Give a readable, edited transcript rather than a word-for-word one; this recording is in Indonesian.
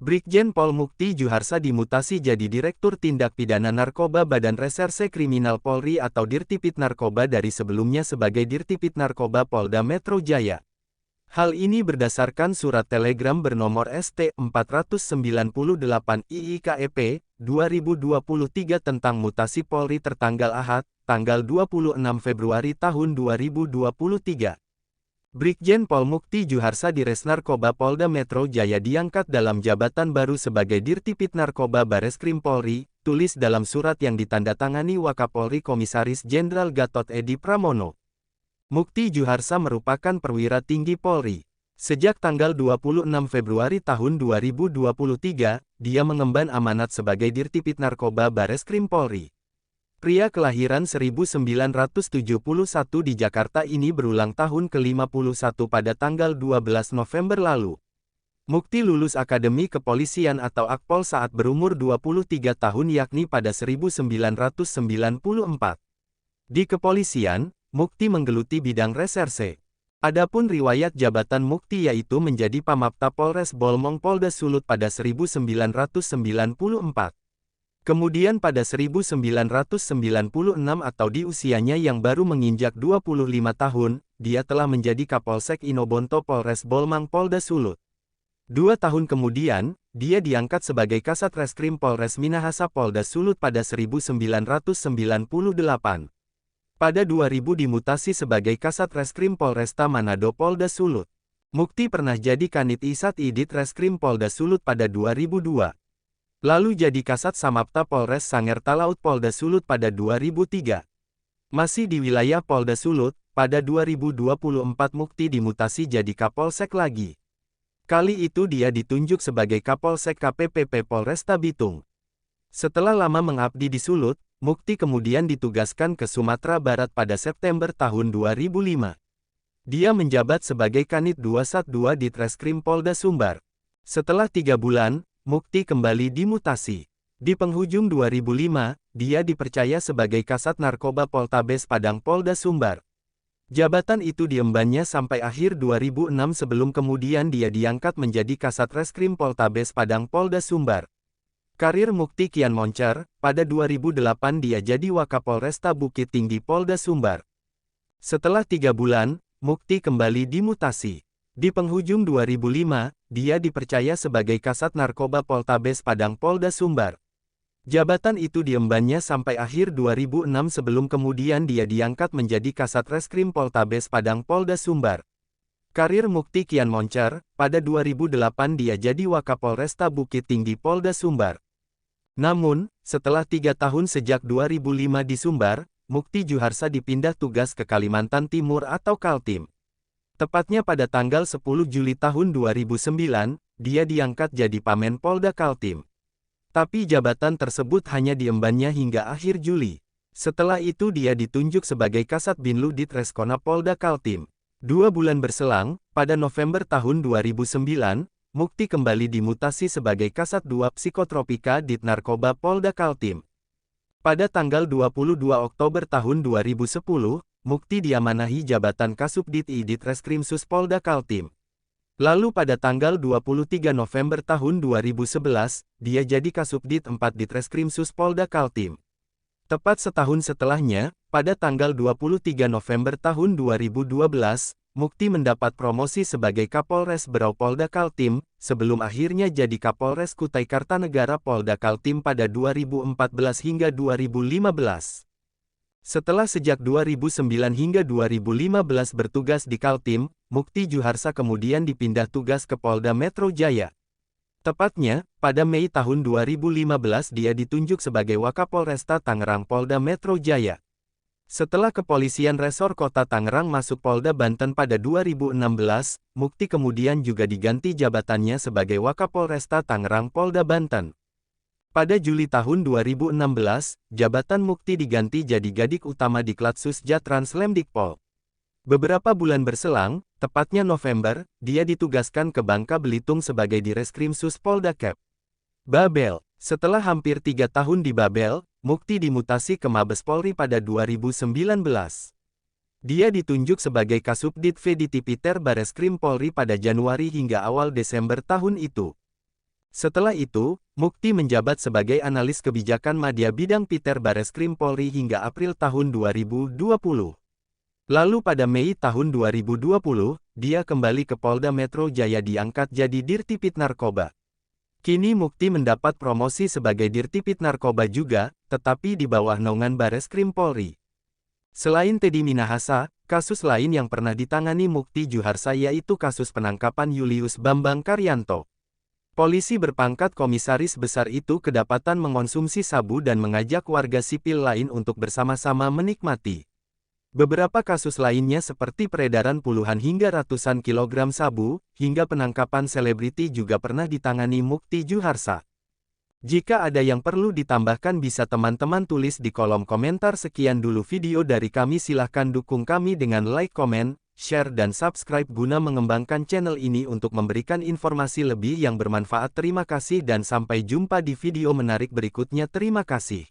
Brigjen Pol Mukti Juharsa dimutasi jadi Direktur Tindak Pidana Narkoba Badan Reserse Kriminal Polri atau Dirtipid Narkoba dari sebelumnya sebagai Dirtipid Narkoba Polda Metro Jaya. Hal ini berdasarkan surat telegram bernomor ST-498 IIKEP 2023 tentang mutasi Polri tertanggal Ahad, tanggal 26 Februari tahun 2023. Brigjen Pol Mukti Juharsa di Res Narkoba Polda Metro Jaya diangkat dalam jabatan baru sebagai Dirtipid Narkoba Bareskrim Polri, tulis dalam surat yang ditandatangani Wakapolri Komisaris Jenderal Gatot Edi Pramono. Mukti Juharsa merupakan perwira tinggi Polri. Sejak tanggal 26 Februari tahun 2023, dia mengemban amanat sebagai Dirtipid Narkoba Bareskrim Polri. Pria kelahiran 1971 di Jakarta ini berulang tahun ke-51 pada tanggal 12 November lalu. Mukti lulus Akademi Kepolisian atau Akpol saat berumur 23 tahun yakni pada 1994. Di kepolisian, Mukti menggeluti bidang reserse. Adapun riwayat jabatan Mukti yaitu menjadi Pamapta Polres Bolmong Polda Sulut pada 1994. Kemudian pada 1996 atau di usianya yang baru menginjak 25 tahun, dia telah menjadi Kapolsek Inobonto Polres Bolmang Polda Sulut. 2 tahun kemudian, dia diangkat sebagai Kasat Reskrim Polres Minahasa Polda Sulut pada 1998. Pada 2000 dimutasi sebagai Kasat Reskrim Polresta Manado Polda Sulut. Mukti pernah jadi Kanit Isat Idit Reskrim Polda Sulut pada 2002. Lalu jadi Kasat Samapta Polres Sanger Talaut Polda Sulut pada 2003. Masih di wilayah Polda Sulut, pada 2024 Mukti dimutasi jadi Kapolsek lagi. Kali itu dia ditunjuk sebagai Kapolsek KPPP Polresta Bitung. Setelah lama mengabdi di Sulut, Mukti kemudian ditugaskan ke Sumatera Barat pada September tahun 2005. Dia menjabat sebagai Kanit 212 di Treskrim Polda Sumbar. Setelah 3 bulan, Mukti kembali dimutasi. Di penghujung 2005, dia dipercaya sebagai Kasat Narkoba Poltabes Padang Polda Sumbar. Jabatan itu diembannya sampai akhir 2006 sebelum kemudian dia diangkat menjadi Kasat Reskrim Poltabes Padang Polda Sumbar. Karir Mukti kian moncer, pada 2008 dia jadi Wakapolresta Bukit Tinggi Polda Sumbar. Setelah 3 bulan, Mukti kembali dimutasi. Di penghujung 2005, dia dipercaya sebagai Kasat Narkoba Poltabes Padang Polda Sumbar. Jabatan itu diembannya sampai akhir 2006 sebelum kemudian dia diangkat menjadi Kasat Reskrim Poltabes Padang Polda Sumbar. Karir Mukti kian moncer, pada 2008 dia jadi Wakapolresta Bukit Tinggi Polda Sumbar. Namun, setelah 3 tahun sejak 2005 di Sumbar, Mukti Juharsa dipindah tugas ke Kalimantan Timur atau Kaltim. Tepatnya pada tanggal 10 Juli tahun 2009, dia diangkat jadi Pamen Polda Kaltim. Tapi jabatan tersebut hanya diembannya hingga akhir Juli. Setelah itu dia ditunjuk sebagai Kasat Binlu di Treskona Polda Kaltim. 2 bulan berselang, pada November tahun 2009, Mukti kembali dimutasi sebagai Kasat 2 Psikotropika Dit Narkoba Polda Kaltim. Pada tanggal 22 Oktober tahun 2010, Mukti diamanahi jabatan Kasubdit Idit Reskrimsus Polda Kaltim. Lalu pada tanggal 23 November tahun 2011, dia jadi Kasubdit 4 Ditreskrimsus Polda Kaltim. Tepat setahun setelahnya, pada tanggal 23 November tahun 2012, Mukti mendapat promosi sebagai Kapolres Berau Polda Kaltim, sebelum akhirnya jadi Kapolres Kutai Kartanegara Polda Kaltim pada 2014 hingga 2015. Setelah sejak 2009 hingga 2015 bertugas di Kaltim, Mukti Juharsa kemudian dipindah tugas ke Polda Metro Jaya. Tepatnya, pada Mei tahun 2015 dia ditunjuk sebagai Wakapolresta Tangerang Polda Metro Jaya. Setelah Kepolisian Resor Kota Tangerang masuk Polda Banten pada 2016, Mukti kemudian juga diganti jabatannya sebagai Wakapolresta Tangerang Polda Banten. Pada Juli tahun 2016, jabatan Mukti diganti jadi Gadik Utama Diklatsus Jatrans Lemdikpol. Beberapa bulan berselang, tepatnya November, dia ditugaskan ke Bangka Belitung sebagai Direskrimsus Polda Kep. Babel. Setelah hampir 3 tahun di Babel, Mukti dimutasi ke Mabes Polri pada 2019. Dia ditunjuk sebagai Kasubdit V di Tipiter Bareskrim Polri pada Januari hingga awal Desember tahun itu. Setelah itu, Mukti menjabat sebagai analis kebijakan Madya Bidang Piter Bareskrim Polri hingga April tahun 2020. Lalu pada Mei tahun 2020, dia kembali ke Polda Metro Jaya diangkat jadi Dirtipid Narkoba. Kini Mukti mendapat promosi sebagai Dirtipid Narkoba juga, tetapi di bawah naungan Bareskrim Polri. Selain Teddy Minahasa, kasus lain yang pernah ditangani Mukti Juharsa yaitu kasus penangkapan Julius Bambang Karyanto. Polisi berpangkat komisaris besar itu kedapatan mengonsumsi sabu dan mengajak warga sipil lain untuk bersama-sama menikmati. Beberapa kasus lainnya seperti peredaran puluhan hingga ratusan kilogram sabu, hingga penangkapan selebriti juga pernah ditangani Mukti Juharsa. Jika ada yang perlu ditambahkan bisa teman-teman tulis di kolom komentar. Sekian dulu video dari kami, silahkan dukung kami dengan like, komen, share dan subscribe guna mengembangkan channel ini untuk memberikan informasi lebih yang bermanfaat. Terima kasih dan sampai jumpa di video menarik berikutnya. Terima kasih.